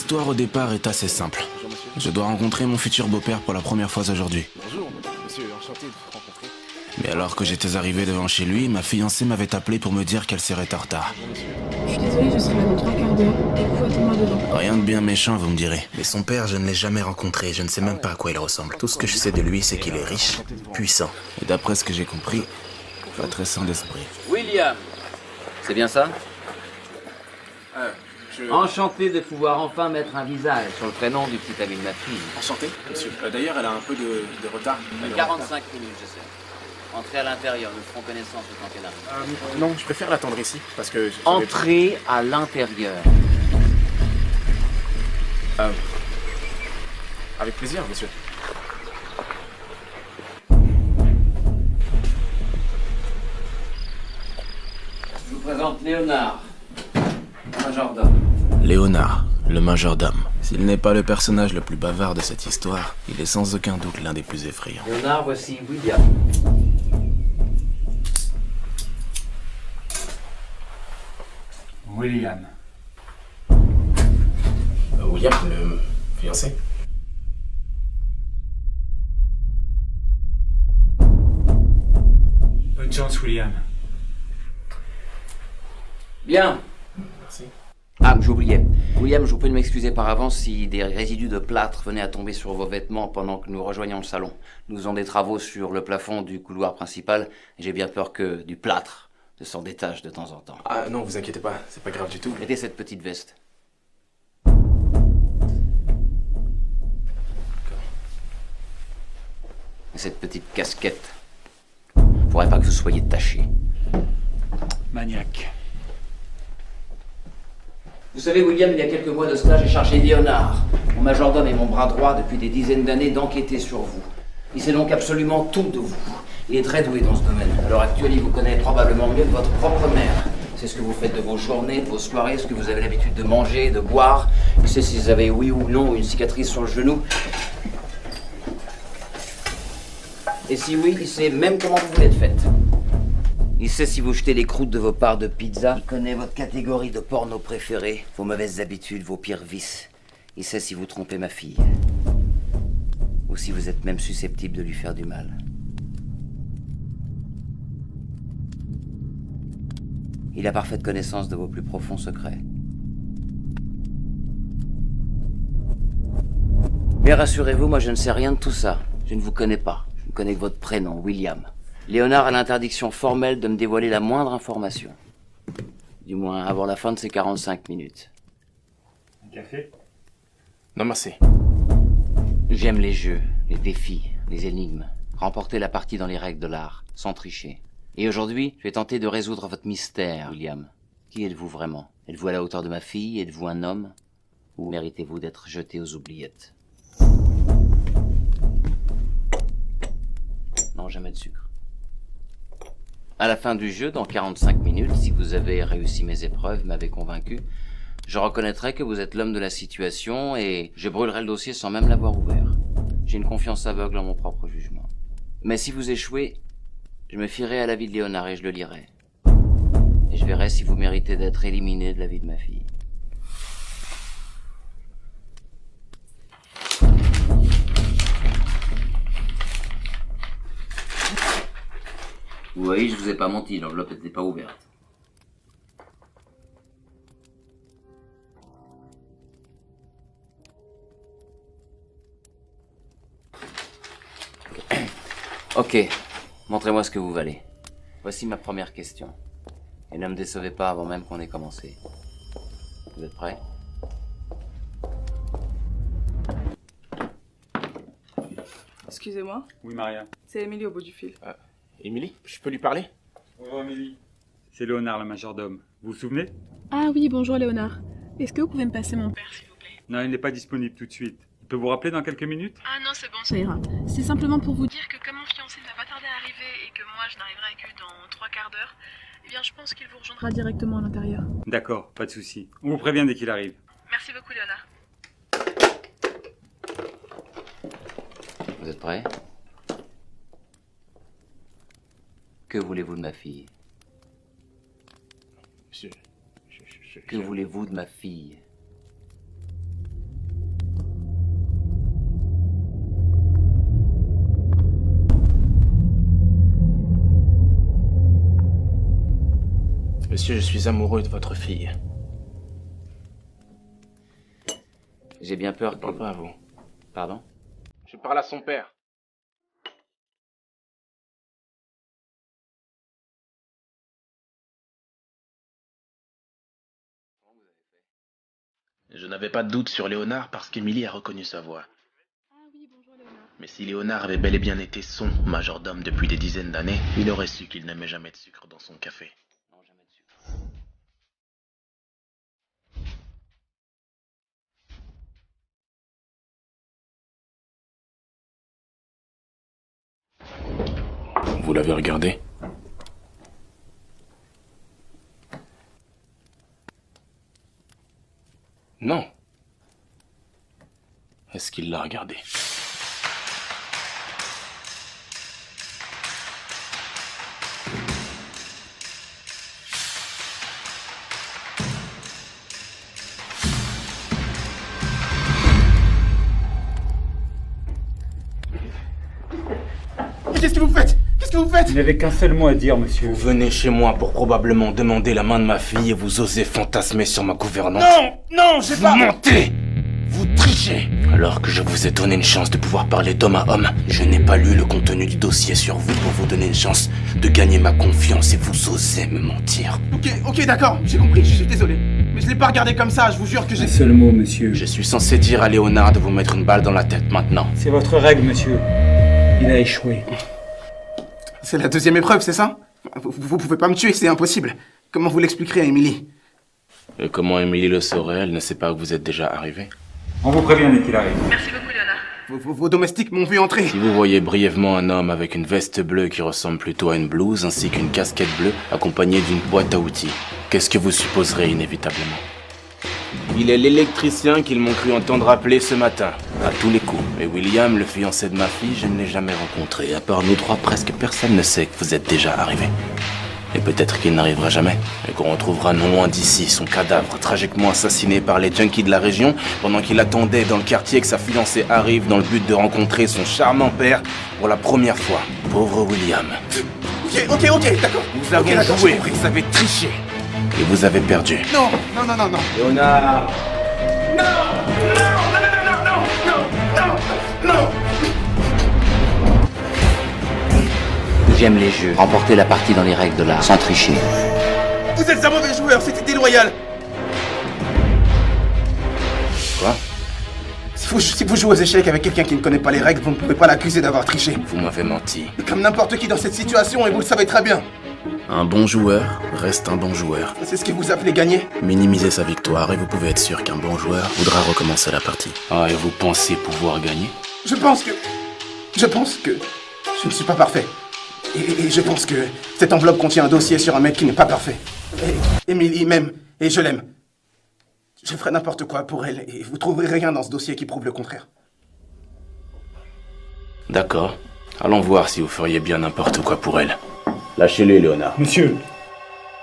L'histoire au départ est assez simple. Je dois rencontrer mon futur beau-père pour la première fois aujourd'hui. Bonjour, monsieur, enchanté de vous rencontrer. Mais alors que j'étais arrivé devant chez lui, ma fiancée m'avait appelé pour me dire qu'elle serait en retard. Je suis désolée, je serai là dans 3 quarts d'heure. Et vous, attends-moi dedans. Rien de bien méchant, vous me direz. Mais son père, je ne l'ai jamais rencontré, je ne sais même pas à quoi il ressemble. Tout ce que je sais de lui, c'est qu'il est riche, puissant. Et d'après ce que j'ai compris, pas très sain d'esprit. William, c'est bien ça? Enchanté de pouvoir enfin mettre un visage sur le prénom du petit ami de ma fille. Enchanté, monsieur. D'ailleurs, elle a un peu de retard. 45 minutes, je sais. Entrez à l'intérieur, nous ferons connaissance le temps qu'elle arrive. Non, je préfère l'attendre ici, parce que... Entrez à l'intérieur. Avec plaisir, monsieur. Je vous présente Léonard, majordome. Léonard, le majordome. S'il n'est pas le personnage le plus bavard de cette histoire, il est sans aucun doute l'un des plus effrayants. Léonard, voici William. William. William, le fiancé. Bonne chance, William. Bien. Merci. Ah, j'oubliais. William, je vous prie de m'excuser par avance si des résidus de plâtre venaient à tomber sur vos vêtements pendant que nous rejoignions le salon. Nous faisons des travaux sur le plafond du couloir principal et j'ai bien peur que du plâtre s'en détache de temps en temps. Ah non, vous inquiétez pas, c'est pas grave du tout. Mettez cette petite veste. Et cette petite casquette. Faudrait pas que vous soyez taché. Maniaque. Vous savez, William, il y a quelques mois de cela, j'ai chargé Léonard, mon majordome et mon bras droit depuis des dizaines d'années, d'enquêter sur vous. Il sait donc absolument tout de vous. Il est très doué dans ce domaine. À l'heure actuelle, il vous connaît probablement mieux que votre propre mère. C'est ce que vous faites de vos journées, de vos soirées, ce que vous avez l'habitude de manger, de boire. Il sait si vous avez, oui ou non, une cicatrice sur le genou. Et si oui, il sait même comment vous voulez être faite. Il sait si vous jetez les croûtes de vos parts de pizza. Il connaît votre catégorie de porno préférée, vos mauvaises habitudes, vos pires vices. Il sait si vous trompez ma fille. Ou si vous êtes même susceptible de lui faire du mal. Il a parfaite connaissance de vos plus profonds secrets. Mais rassurez-vous, moi je ne sais rien de tout ça. Je ne vous connais pas. Je ne connais que votre prénom, William. Léonard a l'interdiction formelle de me dévoiler la moindre information. Du moins avant la fin de ces 45 minutes. Un café? Non, merci. J'aime les jeux, les défis, les énigmes. Remporter la partie dans les règles de l'art, sans tricher. Et aujourd'hui, je vais tenter de résoudre votre mystère, William. Qui êtes-vous vraiment? Êtes-vous à la hauteur de ma fille? Êtes-vous un homme? Ou méritez-vous d'être jeté aux oubliettes? Non, jamais de sucre. À la fin du jeu, dans 45 minutes, si vous avez réussi mes épreuves, m'avez convaincu, je reconnaîtrai que vous êtes l'homme de la situation et je brûlerai le dossier sans même l'avoir ouvert. J'ai une confiance aveugle en mon propre jugement. Mais si vous échouez, je me fierai à l'avis de Léonard et je le lirai. Et je verrai si vous méritez d'être éliminé de la vie de ma fille. Vous voyez, je vous ai pas menti, l'enveloppe n'était pas ouverte. Ok, montrez-moi ce que vous valez. Voici ma première question. Et ne me décevez pas avant même qu'on ait commencé. Vous êtes prêts? Excusez-moi, Oui, Maria. c'est Émilie au bout du fil. Émilie, je peux lui parler? Bonjour, Amélie. C'est Léonard, le majordome. Vous vous souvenez? Ah oui, bonjour Léonard. Est-ce que vous pouvez me passer mon père, s'il vous plaît? Non, il n'est pas disponible tout de suite. Il peut vous rappeler dans quelques minutes? Ah non, c'est bon, ça ira. C'est simplement pour vous dire que comme mon fiancé ne va pas tarder à arriver et que moi je n'arriverai que dans 3 quarts d'heure, eh bien je pense qu'il vous rejoindra directement à l'intérieur. D'accord, pas de souci. On vous prévient dès qu'il arrive. Merci beaucoup Léonard. Vous êtes prêts? Que voulez-vous de ma fille? Monsieur, Que voulez-vous de ma fille? Monsieur, je suis amoureux de votre fille. J'ai bien peur Je parle pas à vous. Pardon? Je parle à son père. Je n'avais pas de doute sur Léonard parce qu'Émilie a reconnu sa voix. Ah oui, bonjour Léonard. Mais si Léonard avait bel et bien été son majordome depuis des dizaines d'années, il aurait su qu'il n'aimait jamais de sucre dans son café. Non, jamais de sucre. Vous l'avez regardé? Non. Est-ce qu'il l'a regardé? Qu'est-ce que vous faites? Qu'est-ce que vous faites? Il n'avait qu'un seul mot à dire, monsieur. Vous venez chez moi pour probablement demander la main de ma fille et vous osez fantasmer sur ma gouvernante. Non, non, j'ai Vous pas... mentez! Vous trichez! Alors que je vous ai donné une chance de pouvoir parler d'homme à homme, je n'ai pas lu le contenu du dossier sur vous pour vous donner une chance de gagner ma confiance et vous osez me mentir. Ok, d'accord, j'ai compris, je suis désolé. Mais je l'ai pas regardé comme ça, je vous jure que j'ai... Un seul mot, monsieur. Je suis censé dire à Léonard de vous mettre une balle dans la tête maintenant. C'est votre règle, monsieur. Il a échoué. C'est la deuxième épreuve, c'est ça? Vous pouvez pas me tuer, c'est impossible. Comment vous l'expliquerez à Émilie? Et comment Émilie le saurait? Elle ne sait pas que vous êtes déjà arrivé. On vous prévient dès qu'il arrive. Merci beaucoup Léonard. Vos domestiques m'ont vu entrer. Si vous voyez brièvement un homme avec une veste bleue qui ressemble plutôt à une blouse ainsi qu'une casquette bleue accompagnée d'une boîte à outils, qu'est-ce que vous supposerez inévitablement? Il est l'électricien qu'ils m'ont cru entendre appeler ce matin, à tous les coups. Et William, le fiancé de ma fille, je ne l'ai jamais rencontré. À part nous trois, presque personne ne sait que vous êtes déjà arrivé. Et peut-être qu'il n'arrivera jamais, et qu'on retrouvera non loin d'ici son cadavre tragiquement assassiné par les junkies de la région pendant qu'il attendait dans le quartier que sa fiancée arrive dans le but de rencontrer son charmant père pour la première fois. Pauvre William. Ok, d'accord. Nous avons d'accord, joué, j'ai compris. vous avez triché. Et vous avez perdu. Non. Léonard! J'aime les jeux. Remporter la partie dans les règles de l'art, sans tricher. Vous êtes un mauvais joueur, c'était déloyal. Quoi? Si vous jouez aux échecs avec quelqu'un qui ne connaît pas les règles, vous ne pouvez pas l'accuser d'avoir triché. Vous m'avez menti. Comme n'importe qui dans cette situation, et vous le savez très bien. Un bon joueur reste un bon joueur. C'est ce que vous appelez gagner? Minimisez sa victoire et vous pouvez être sûr qu'un bon joueur voudra recommencer la partie. Ah, et vous pensez pouvoir gagner? Je pense que je ne suis pas parfait. Et je pense que cette enveloppe contient un dossier sur un mec qui n'est pas parfait. Et Émilie m'aime, et je l'aime. Je ferai n'importe quoi pour elle, et vous trouverez rien dans ce dossier qui prouve le contraire. D'accord. Allons voir si vous feriez bien n'importe quoi pour elle. Lâchez-les, Léonard. Monsieur,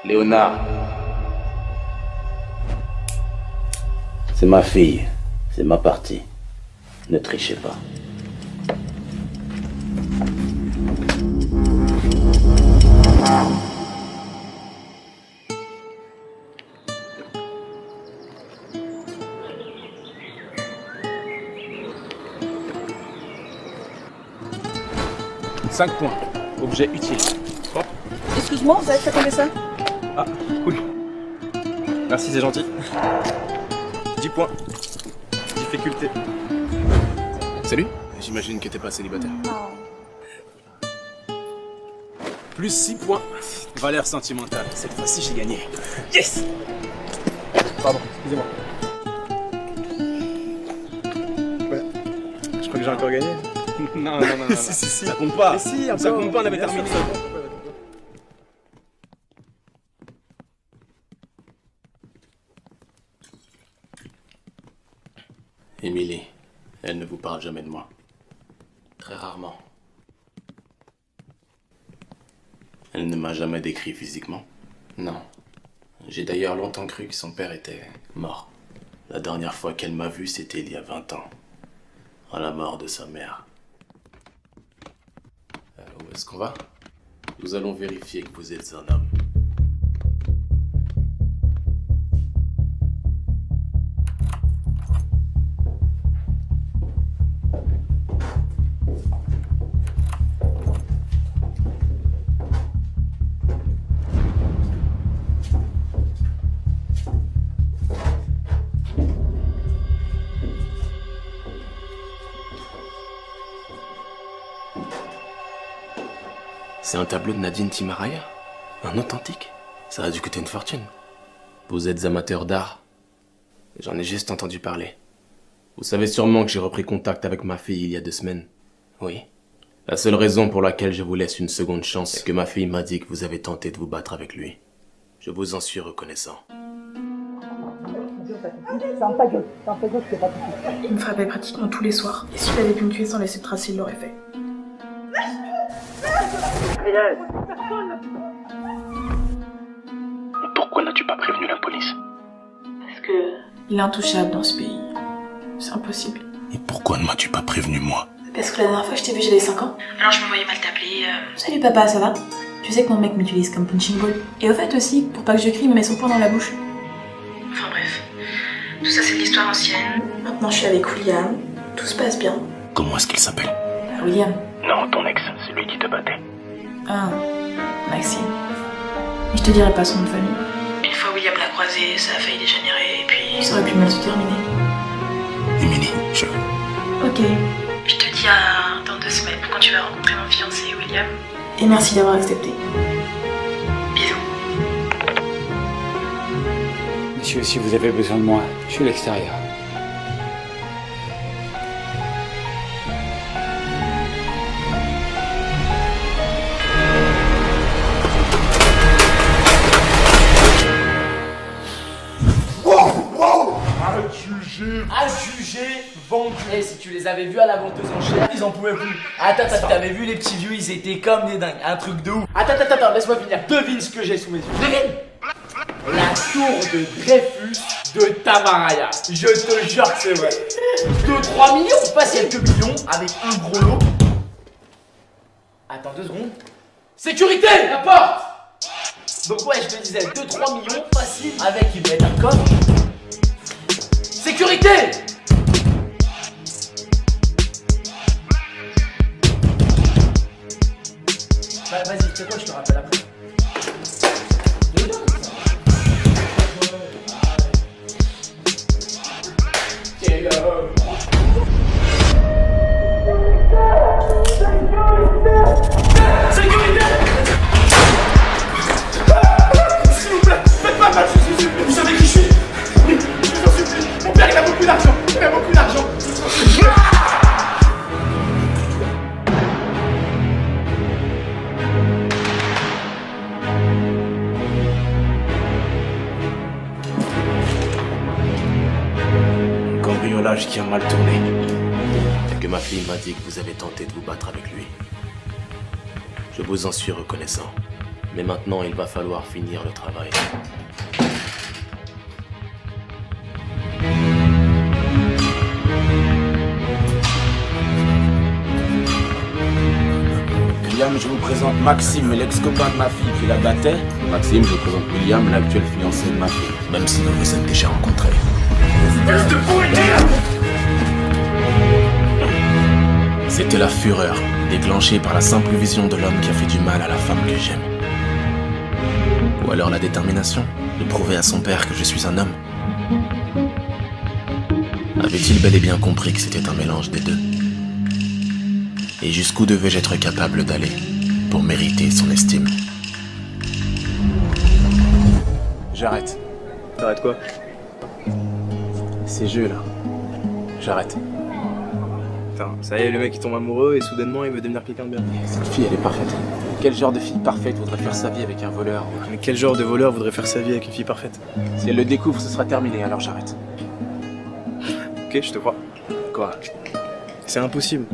Léonard. C'est ma fille. C'est ma partie. Ne trichez pas. « 5 points. Objet utile. Hop. Excuse-moi, vous avez fait combien ça? Ah, cool. Merci, c'est gentil. 10 points. Difficulté. Salut. J'imagine que t'es pas célibataire. Plus 6 points. Valeur sentimentale. Cette fois-ci, j'ai gagné. Yes! Pardon, excusez-moi. Ouais. Je crois que j'ai encore gagné. Non. Si. Ça compte pas. Mais si, ça compte pas, on avait terminé. Émilie, elle ne vous parle jamais de moi. Très rarement. Elle ne m'a jamais décrit physiquement. Non. J'ai d'ailleurs longtemps cru que son père était mort. La dernière fois qu'elle m'a vu, c'était il y a 20 ans. À la mort de sa mère. Où est-ce qu'on va? Nous allons vérifier que vous êtes un homme. C'est un tableau de Nadine Timaraya? Un authentique? Ça a dû coûter une fortune. Vous êtes amateur d'art? J'en ai juste entendu parler. Vous savez sûrement que j'ai repris contact avec ma fille il y a 2 semaines. Oui. La seule raison pour laquelle je vous laisse une seconde chance, c'est que ma fille m'a dit que vous avez tenté de vous battre avec lui. Je vous en suis reconnaissant. Il me frappait pratiquement tous les soirs. Et s'il avait pu me tuer sans laisser de traces, il l'aurait fait. Pourquoi n'as-tu pas prévenu la police? Parce que... il est intouchable dans ce pays. C'est impossible. Et pourquoi ne m'as-tu pas prévenu moi? Parce que la dernière fois que je t'ai vu, j'avais 5 ans. Alors je me voyais mal t'appeler. Salut papa, ça va? Tu sais que mon mec m'utilise comme punching ball. Et au fait aussi, pour pas que je crie, il me met son poing dans la bouche. Enfin bref. Tout ça c'est de l'histoire ancienne. Maintenant je suis avec William. Tout se passe bien. Comment est-ce qu'il s'appelle? William. Non, ton ex, c'est lui qui te battait. Ah, Maxime. Mais je te dirai pas son nom de famille. Une fois William l'a croisé, ça a failli dégénérer et puis ça aurait pu mal se terminer. Émilie, Ok. Je te dis dans 2 semaines quand tu vas rencontrer mon fiancé William. Et merci d'avoir accepté. Bisous. Monsieur, si vous avez besoin de moi, je suis à l'extérieur. Adjugé, vendu. Et si tu les avais vus à la vente aux enchères, ils en pouvaient plus. Attends, t'avais vu les petits vieux, ils étaient comme des dingues. Un truc de ouf. Attends, laisse-moi finir. Devine ce que j'ai sous mes yeux. Devine. La tour de Dreyfus de Tamaraya. Je te jure que c'est vrai. 2-3 millions, pas quelques millions, avec un gros lot. Attends 2 secondes. Sécurité, la porte. Donc ouais, je te disais 2-3 millions, facile, avec il doit être un coffre. Sécurité! Bah vas-y, c'est quoi, je te rappelle après. Sécurité! S'il vous plaît, faites pas mal, vous savez qui je suis? Oui, je vous en supplie. Mon père, il a beaucoup d'argent. Cambriolage qui a mal tourné. Et que ma fille m'a dit que vous avez tenté de vous battre avec lui. Je vous en suis reconnaissant. Mais maintenant, il va falloir finir le travail. William, je vous présente Maxime, l'ex-copain de ma fille qui la battait. Maxime, je vous présente William, l'actuel fiancé de ma fille. Même si vous vous êtes déjà rencontrés. C'était la fureur, déclenchée par la simple vision de l'homme qui a fait du mal à la femme que j'aime. Ou alors la détermination de prouver à son père que je suis un homme. Avait-il bel et bien compris que c'était un mélange des deux? Et jusqu'où devais-je être capable d'aller pour mériter son estime? J'arrête. T'arrêtes quoi? Ces jeux là. J'arrête. Putain, ça y est, le mec il tombe amoureux et soudainement il veut devenir quelqu'un de bien. Cette fille, elle est parfaite. Quel genre de fille parfaite voudrait faire sa vie avec un voleur? Mais quel genre de voleur voudrait faire sa vie avec une fille parfaite? Si elle le découvre, ce sera terminé, alors j'arrête. Ok, je te crois. Quoi? C'est impossible.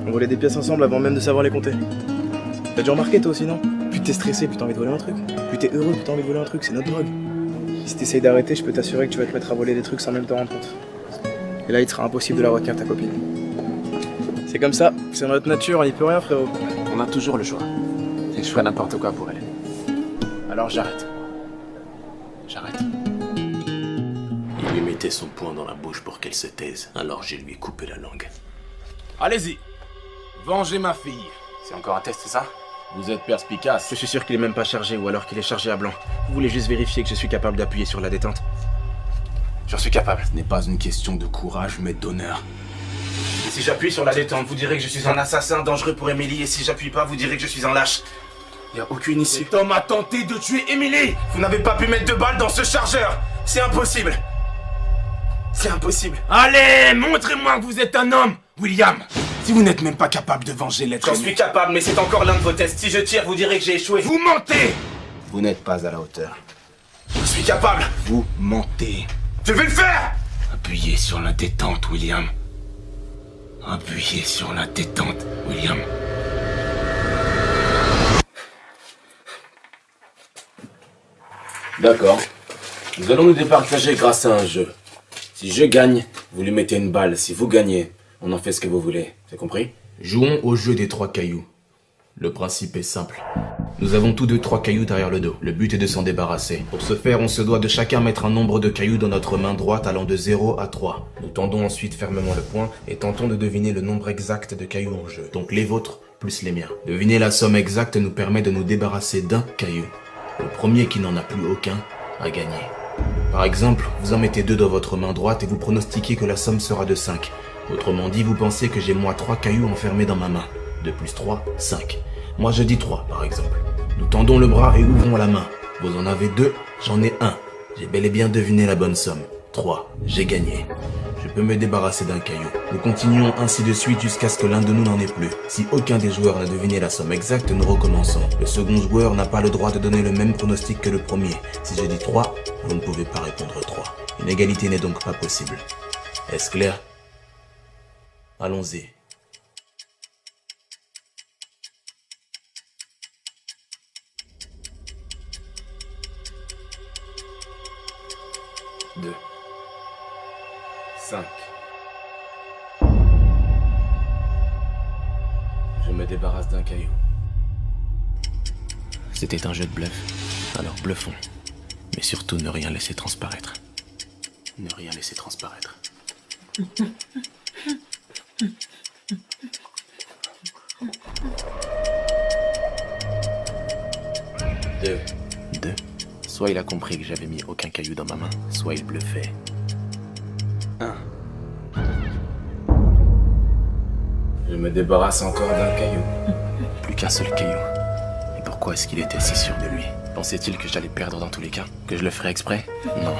On volait des pièces ensemble avant même de savoir les compter. T'as dû remarquer toi aussi, non? Plus t'es stressé, plus t'as envie de voler un truc. Plus t'es heureux, plus t'as envie de voler un truc, c'est notre drogue. Si t'essayes d'arrêter, je peux t'assurer que tu vas te mettre à voler des trucs sans même te rendre compte. Et là, il sera impossible de la retenir, ta copine. C'est comme ça, c'est dans notre nature, on n'y peut rien, frérot. On a toujours le choix. Et je ferai n'importe quoi pour elle. Alors j'arrête. J'arrête. Il lui mettait son poing dans la bouche pour qu'elle se taise, alors je lui ai coupé la langue. Allez-y. Vengez ma fille. C'est encore un test, c'est ça? Vous êtes perspicace. Je suis sûr qu'il est même pas chargé ou alors qu'il est chargé à blanc. Vous voulez juste vérifier que je suis capable d'appuyer sur la détente? J'en suis capable. Ce n'est pas une question de courage, mais d'honneur. Si j'appuie sur la détente, vous direz que je suis un assassin dangereux pour Emily, et si j'appuie pas, vous direz que je suis un lâche. Y a aucune issue. Cet homme a tenté de tuer Emily. Vous n'avez pas pu mettre de balles dans ce chargeur. C'est impossible. C'est impossible. Allez, montrez-moi que vous êtes un homme, William. Si vous n'êtes même pas capable de venger l'être J'en aimé. suis capable, mais c'est encore l'un de vos tests. Si je tire, vous direz que j'ai échoué. Vous mentez. Vous n'êtes pas à la hauteur. Je suis capable. Vous mentez. Je vais le faire. Appuyez sur la détente, William. Appuyez sur la détente, William. D'accord. Nous allons nous départager grâce à un jeu. Si je gagne, vous lui mettez une balle. Si vous gagnez, on en fait ce que vous voulez. C'est compris? Jouons au jeu des 3 cailloux. Le principe est simple. Nous avons tous 2 3 cailloux derrière le dos. Le but est de s'en débarrasser. Pour ce faire, on se doit de chacun mettre un nombre de cailloux dans notre main droite allant de 0 à 3. Nous tendons ensuite fermement le poing et tentons de deviner le nombre exact de cailloux en jeu. Donc les vôtres plus les miens. Deviner la somme exacte nous permet de nous débarrasser d'un caillou. Le premier qui n'en a plus aucun a gagné. Par exemple, vous en mettez 2 dans votre main droite et vous pronostiquez que la somme sera de 5. Autrement dit, vous pensez que j'ai moi 3 cailloux enfermés dans ma main. 2 plus 3, 5. Moi je dis 3 par exemple. Nous tendons le bras et ouvrons la main. Vous en avez 2, j'en ai 1. J'ai bel et bien deviné la bonne somme. 3, j'ai gagné. Je peux me débarrasser d'un caillou. Nous continuons ainsi de suite jusqu'à ce que l'un de nous n'en ait plus. Si aucun des joueurs n'a deviné la somme exacte, nous recommençons. Le second joueur n'a pas le droit de donner le même pronostic que le premier. Si je dis 3, vous ne pouvez pas répondre 3. Une égalité n'est donc pas possible. Est-ce clair? Allons-y. Deux. 5. Je me débarrasse d'un caillou. C'était un jeu de bluff. Alors bluffons. Mais surtout ne rien laisser transparaître. Ne rien laisser transparaître. 2. Soit il a compris que j'avais mis aucun caillou dans ma main, soit il bluffait. 1. Je me débarrasse encore d'un caillou. Plus qu'un seul caillou. Et pourquoi est-ce qu'il était si sûr de lui? Pensait-il que j'allais perdre dans tous les cas? Que je le ferais exprès? Non.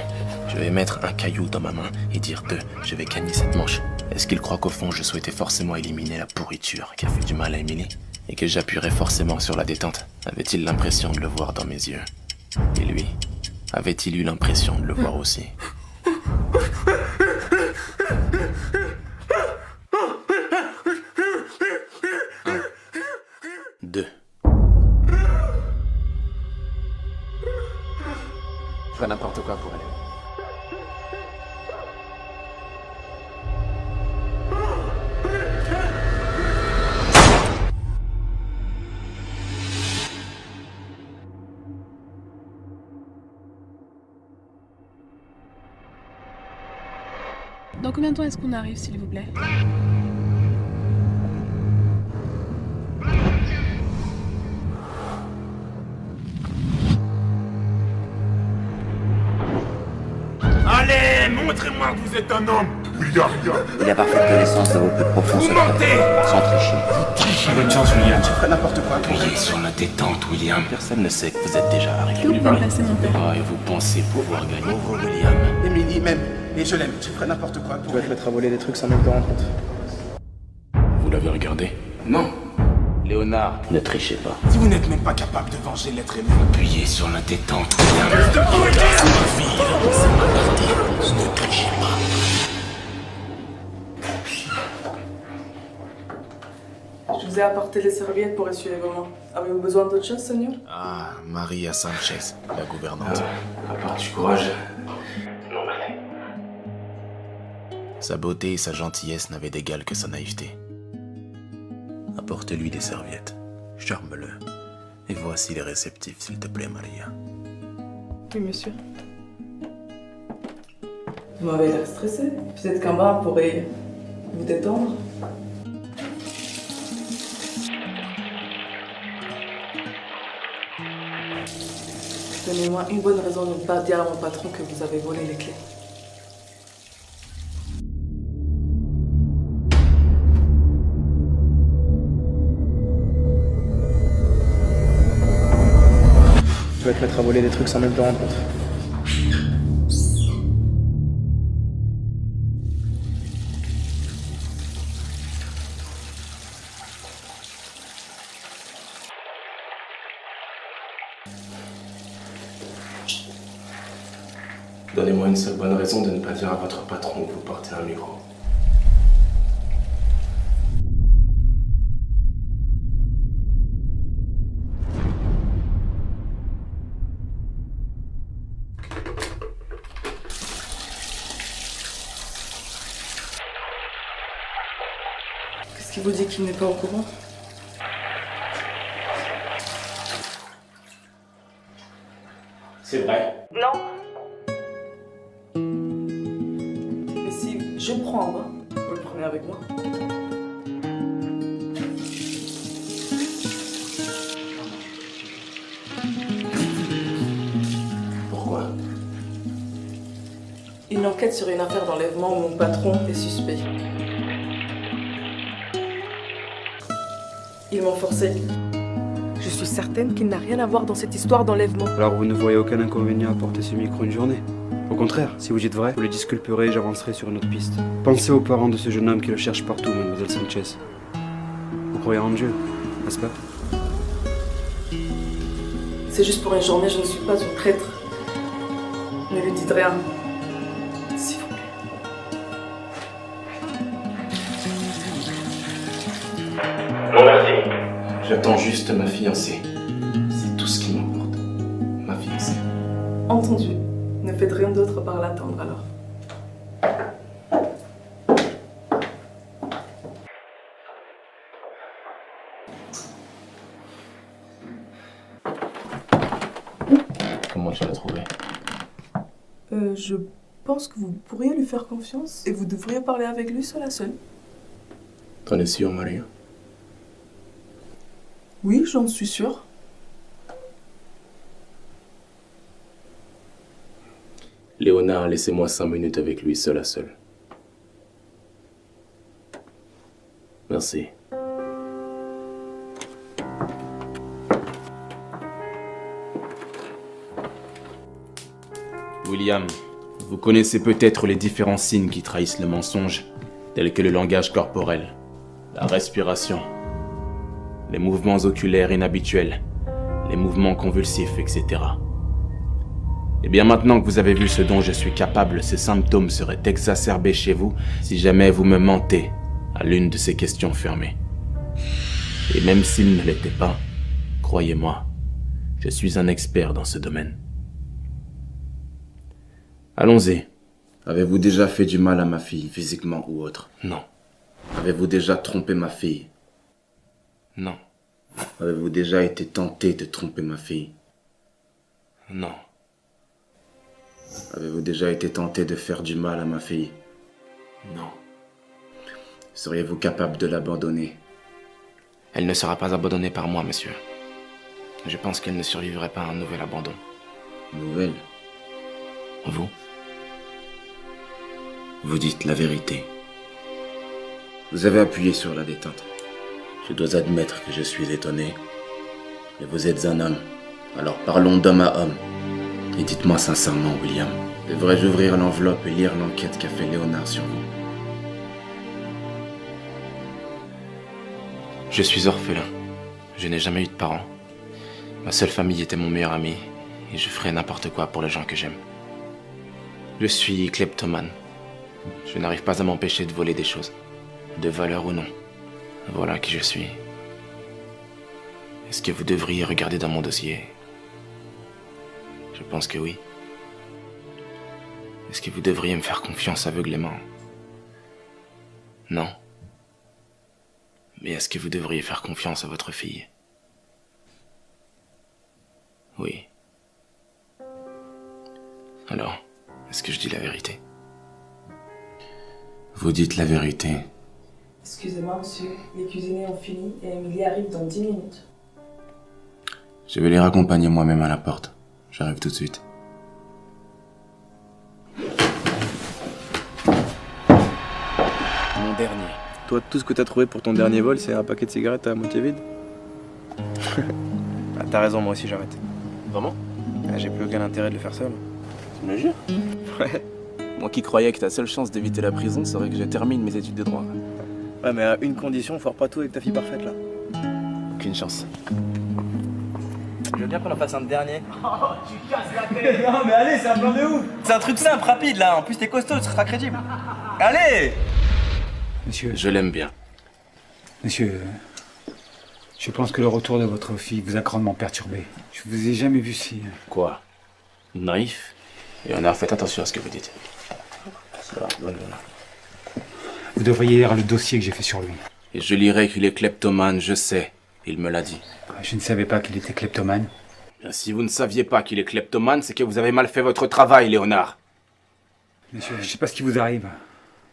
Je vais mettre un caillou dans ma main et dire 2. Je vais gagner cette manche. Est-ce qu'il croit qu'au fond je souhaitais forcément éliminer la pourriture qui a fait du mal à Emily? Et que j'appuierais forcément sur la détente? Avait-il l'impression de le voir dans mes yeux? Et lui, avait-il eu l'impression de le voir aussi? 2. Je ferai n'importe quoi pour elle. Dans combien de temps est-ce qu'on arrive, s'il vous plaît? Allez, montrez-moi que vous êtes un homme. Il a parfaite connaissance de vos plus profonds secrets. Sans tricher. Bonne chance, William. Je ferai n'importe quoi. Appuyez sur la détente, William. Personne ne sait que vous êtes déjà arrivé. Que vous pouvez me passer mon père? Ah, et vous pensez pouvoir gagner? Pauvre William. Emily m'aime et je l'aime. Je ferai n'importe quoi Tu pour vas elle. te mettre à voler des trucs sans même te rendre compte. Vous l'avez regardé? Non. Léonard, ne trichez pas. Si vous n'êtes même pas capable de venger l'être aimé. Appuyez sur la détente, William. Ne trichez pas. Je vous ai apporté les serviettes pour essuyer vos mains. Avez-vous besoin d'autre chose, Seigneur? Ah, Maria Sanchez, la gouvernante. À part du courage. Sa beauté et sa gentillesse n'avaient d'égal que sa naïveté. Apporte-lui des serviettes. Charme-le. Et voici les réceptifs, s'il te plaît, Maria. Oui, monsieur. Vous m'avez l'air stressé. Peut-être qu'un bain pourrait vous détendre. Donnez-moi une bonne raison de ne pas dire à mon patron que vous avez volé les clés. vas te mettre à voler des trucs sans même te rendre compte. Donnez-moi une seule bonne raison de ne pas dire à votre patron que vous portez un micro. Qu'est-ce qui vous dit qu'il n'est pas au courant? C'est vrai. Non. Mais si je prends un bain, vous le prenez avec moi. Pourquoi? Une enquête sur une affaire d'enlèvement où mon patron est suspect. Ils m'ont forcé. Je suis certaine qu'il n'a rien à voir dans cette histoire d'enlèvement. Alors vous ne voyez aucun inconvénient à porter ce micro une journée? Au contraire, si vous dites vrai, vous le disculperez et j'avancerai sur une autre piste. Pensez aux parents de ce jeune homme qui le cherche partout, mademoiselle Sanchez. Vous croyez en Dieu, n'est-ce pas? C'est juste pour une journée, je ne suis pas une traître. Ne lui dites rien. S'il vous plaît. Non, merci. J'attends juste ma fiancée. C'est tout ce qui m'importe. Ma fiancée. Entendu. Ne faites rien d'autre par l'attendre alors. Comment tu l'as trouvé? Je pense que vous pourriez lui faire confiance et vous devriez parler avec lui seul à seul. T'en es sûr, Maria? Oui, j'en suis sûre. Léonard, laissez-moi 5 minutes avec lui seul à seul. Merci. William, vous connaissez peut-être les différents signes qui trahissent le mensonge, tels que le langage corporel, la respiration, les mouvements oculaires inhabituels, les mouvements convulsifs, etc. Eh bien maintenant que vous avez vu ce dont je suis capable, ces symptômes seraient exacerbés chez vous si jamais vous me mentez à l'une de ces questions fermées. Et même s'ils ne l'étaient pas, croyez-moi, je suis un expert dans ce domaine. Allons-y. Avez-vous déjà fait du mal à ma fille, physiquement ou autre? Non. Avez-vous déjà trompé ma fille? Non. Avez-vous déjà été tenté de tromper ma fille? Non. Avez-vous déjà été tenté de faire du mal à ma fille? Non. Seriez-vous capable de l'abandonner? Elle ne sera pas abandonnée par moi, monsieur. Je pense qu'elle ne survivrait pas à un nouvel abandon. Nouvelle? Vous? Vous dites la vérité. Vous avez appuyé sur la détente. Je dois admettre que je suis étonné. Mais vous êtes un homme. Alors parlons d'homme à homme. Et dites-moi sincèrement, William, devrais-je ouvrir l'enveloppe et lire l'enquête qu'a fait Léonard sur vous? Je suis orphelin. Je n'ai jamais eu de parents. Ma seule famille était mon meilleur ami. Et je ferais n'importe quoi pour les gens que j'aime. Je suis kleptomane. Je n'arrive pas à m'empêcher de voler des choses. De valeur ou non. Voilà qui je suis. Est-ce que vous devriez regarder dans mon dossier? Je pense que oui. Est-ce que vous devriez me faire confiance aveuglément? Non. Mais est-ce que vous devriez faire confiance à votre fille? Oui. Alors, est-ce que je dis la vérité? Vous dites la vérité. Excusez-moi, monsieur. Les cuisiniers ont fini et Émilie arrive dans 10 minutes. Je vais les raccompagner moi-même à la porte. J'arrive tout de suite. Mon dernier. Toi, tout ce que t'as trouvé pour ton dernier vol, c'est un paquet de cigarettes à moitié vide? Ah, t'as raison, moi aussi j'arrête. Vraiment? Ah, j'ai plus aucun intérêt de le faire seul. Tu me jures? Ouais. Moi qui croyais que ta seule chance d'éviter la prison serait que je termine mes études de droit. Ouais, mais à une condition, foire pas tout avec ta fille parfaite là. Aucune chance. Je veux bien qu'on en fasse un dernier. Oh, tu casses la tête. Non, mais allez, c'est un plan de ouf. C'est un truc simple, rapide là. En plus, t'es costaud, tu seras crédible. Allez! Monsieur, Je l'aime bien. monsieur, je pense que le retour de votre fille vous a grandement perturbé. Je vous ai jamais vu si... Quoi? Naïf? Et on a fait attention à ce que vous dites. Ça va, bonne journée. Vous devriez lire le dossier que j'ai fait sur lui. Et je lirai qu'il est kleptomane, je sais. Il me l'a dit. Je ne savais pas qu'il était kleptomane. Bien, si vous ne saviez pas qu'il est kleptomane, c'est que vous avez mal fait votre travail, Léonard. Monsieur, je sais pas ce qui vous arrive.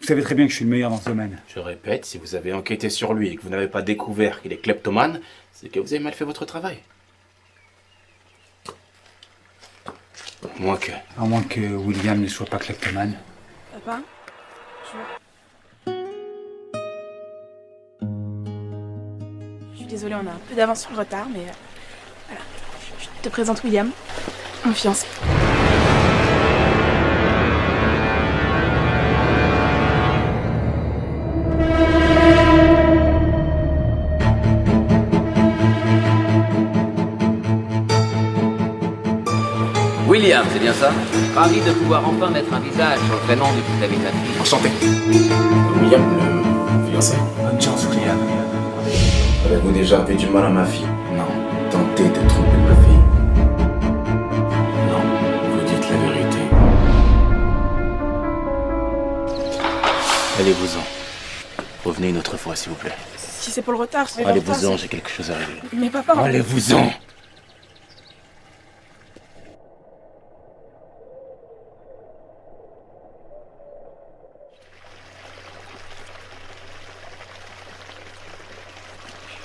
Vous savez très bien que je suis le meilleur dans ce domaine. Je répète, si vous avez enquêté sur lui et que vous n'avez pas découvert qu'il est kleptomane, c'est que vous avez mal fait votre travail. À moins que William ne soit pas kleptomane. Papa, je suis désolée, on a un peu d'avance sur le retard, mais voilà. Je te présente William, mon fiancé. William, c'est bien ça? Ravi de pouvoir enfin mettre un visage sur le prénom de toute la vie de ta fille. Enchanté. William, le fiancé. Bonne chance, William. Avez-vous déjà fait du mal à ma fille? Non. Tentez de tromper ma fille? Non. Vous dites la vérité. Allez-vous-en. Revenez une autre fois, s'il vous plaît. Si c'est pour le retard, c'est Allez-vous-en, j'ai quelque chose à régler. Mais papa... Allez-vous-en!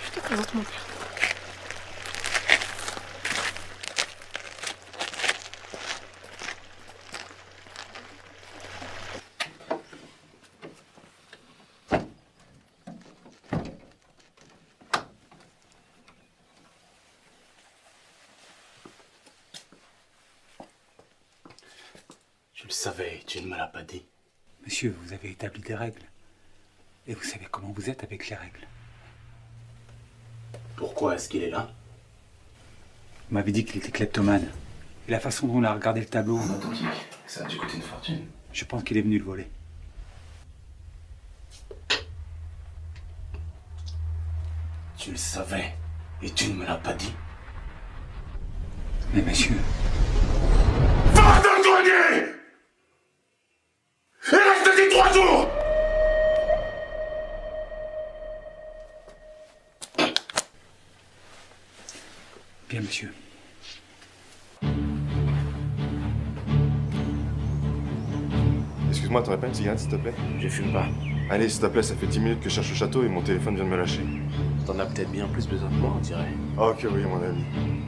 Je te présente mon père. Je le savais, tu ne me l'as pas dit. Monsieur, vous avez établi des règles. Et vous savez comment vous êtes avec les règles. Pourquoi est-ce qu'il est là? Vous m'avez dit qu'il était kleptomane. Et la façon dont on a regardé le tableau, Authentique. Ça a dû coûter une fortune. je pense qu'il est venu le voler. Tu le savais, et tu ne me l'as pas dit. Mais monsieur... Va dans le grenier! Et reste-y 3 jours! Bien, monsieur. Excuse-moi, t'aurais pas une cigarette, s'il te plaît? Je fume pas. Allez, s'il te plaît, ça fait 10 minutes que je cherche le château et mon téléphone vient de me lâcher. T'en as peut-être bien plus besoin que moi, on dirait. Ah, ok, oui, mon ami.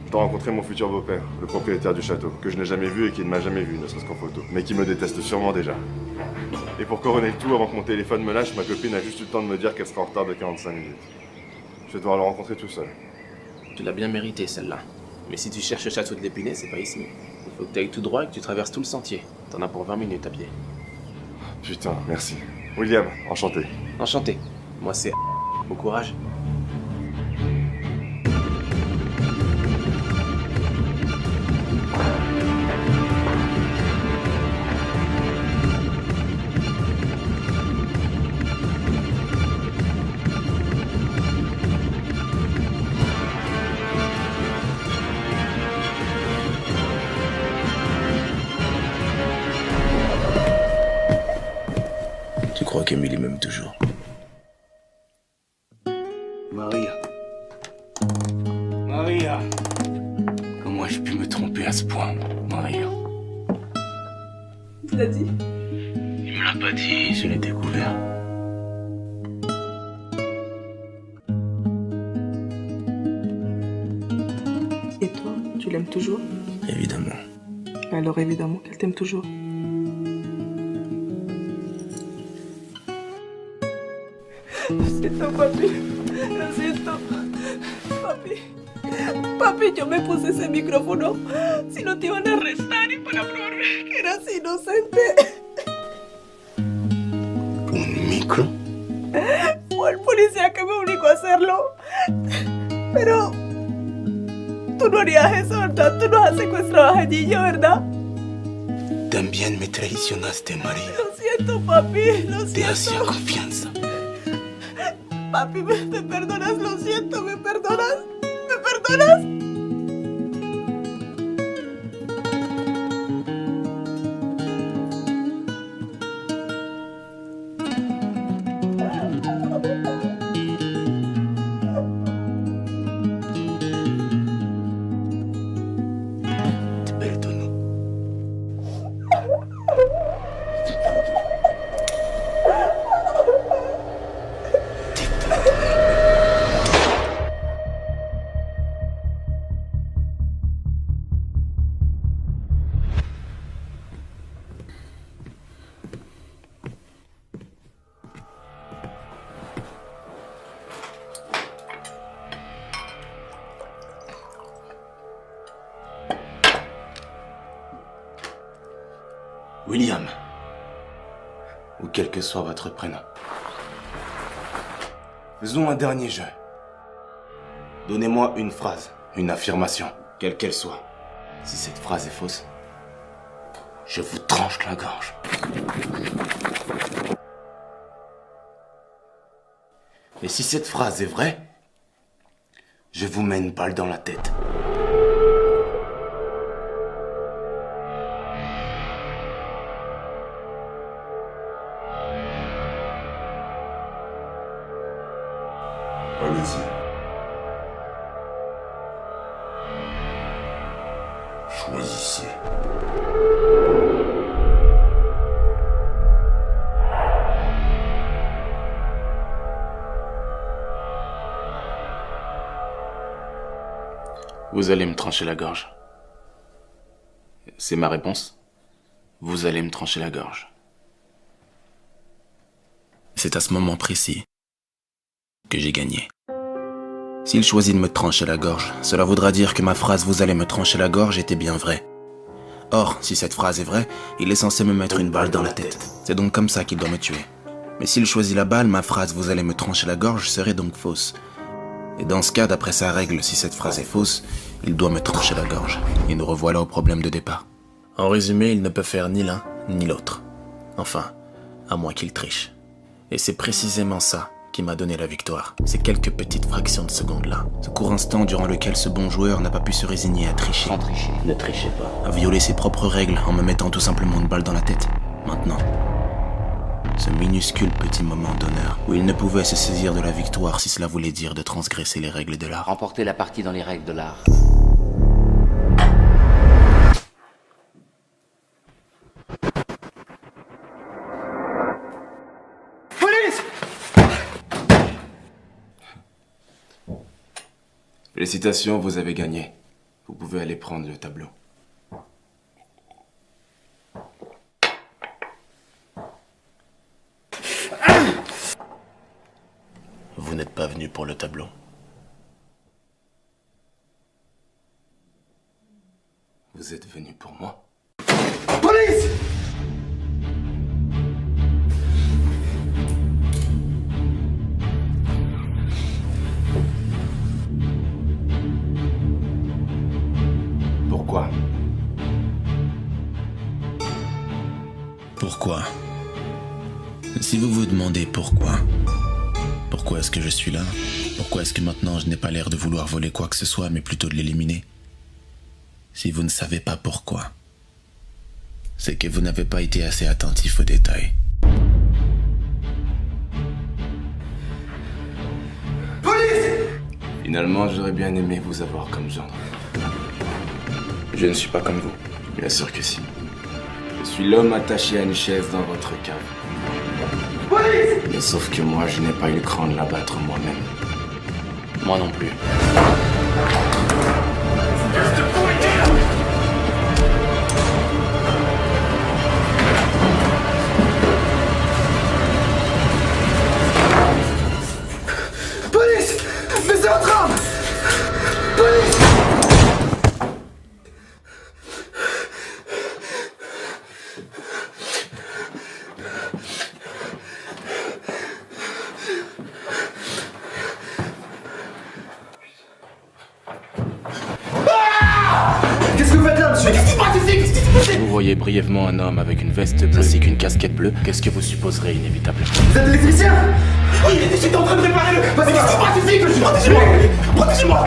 Je dois rencontrer mon futur beau-père, le propriétaire du château, que je n'ai jamais vu et qui ne m'a jamais vu, ne serait-ce qu'en photo, mais qui me déteste sûrement déjà. Et pour couronner le tout, avant que mon téléphone me lâche, ma copine a juste eu le temps de me dire qu'elle sera en retard de 45 minutes. Je vais devoir le rencontrer tout seul. Tu l'as bien mérité, celle-là. Mais si tu cherches le château de l'Épinay, c'est pas ici. Il faut que tu ailles tout droit et que tu traverses tout le sentier. T'en as pour 20 minutes à pied. Putain, merci. William, enchanté. Enchanté. Moi, c'est... Bon courage. Tu crois qu'Emily m'aime toujours? Maria. Maria. Comment ai-je pu me tromper à ce point, Maria? Tu l'as dit? Il me l'a pas dit, je l'ai découvert. Et toi, tu l'aimes toujours? Évidemment. Alors évidemment qu'elle t'aime toujours. C'est toi, papi. C'est toi. Papi. Papi, yo me puse ese micrófono si no te iban a arrestar y para probarme que eras inocente. ¿Un micro? Fue el policía que me obligó a hacerlo. Pero tú no harías eso, ¿verdad? Tú nos has secuestrado a Gillo, ¿verdad? También me traicionaste, María. Lo siento, papi, lo siento. Te hacía confianza. Papi, ¿me perdonas? Lo siento, ¿me perdonas? ¿Me perdonas? Te perdono. William. Ou quel que soit votre prénom. Faisons un dernier jeu. Donnez-moi une phrase, une affirmation, quelle qu'elle soit. Si cette phrase est fausse, je vous tranche la gorge. Et si cette phrase est vraie, je vous mets une balle dans la tête. Allez-y. Choisissez. Vous allez me trancher la gorge. C'est ma réponse. Vous allez me trancher la gorge. C'est à ce moment précis que j'ai gagné. S'il choisit de me trancher la gorge, cela voudra dire que ma phrase « vous allez me trancher la gorge » était bien vraie. Or, si cette phrase est vraie, il est censé me mettre une balle dans la tête. C'est donc comme ça qu'il doit me tuer. Mais s'il choisit la balle, ma phrase « vous allez me trancher la gorge » serait donc fausse. Et dans ce cas, d'après sa règle, si cette phrase est fausse, il doit me trancher la gorge. Et nous revoilà au problème de départ. En résumé, il ne peut faire ni l'un, ni l'autre. Enfin, à moins qu'il triche. Et c'est précisément ça qui m'a donné la victoire. Ces quelques petites fractions de secondes-là. Ce court instant durant lequel ce bon joueur n'a pas pu se résigner à tricher. Sans tricher. Ne trichez pas. À violer ses propres règles en me mettant tout simplement une balle dans la tête. Maintenant, ce minuscule petit moment d'honneur où il ne pouvait se saisir de la victoire si cela voulait dire de transgresser les règles de l'art. Remporter la partie dans les règles de l'art. Félicitations, vous avez gagné. Vous pouvez aller prendre le tableau. Vous n'êtes pas venu pour le tableau. Vous êtes venu pour moi. Police! Pourquoi? Pourquoi? Si vous vous demandez pourquoi est-ce que je suis là? Pourquoi est-ce que maintenant je n'ai pas l'air de vouloir voler quoi que ce soit, mais plutôt de l'éliminer? Si vous ne savez pas pourquoi, c'est que vous n'avez pas été assez attentif aux détails. Finalement, j'aurais bien aimé vous avoir comme gendre. Je ne suis pas comme vous. Bien sûr que si. Je suis l'homme attaché à une chaise dans votre cave. Mais sauf que moi, je n'ai pas eu le cran de l'abattre moi-même. Moi non plus. Police! Mais c'est en train! Police! voyez brièvement un homme avec une veste bleue ainsi qu'une casquette bleue, qu'est-ce que vous supposerez inévitablement? Vous êtes électricien? Oui, j'étais en train de réparer le... Vas-y, qu'est-ce qui se passe ici? Protégez-moi! Protégez-moi!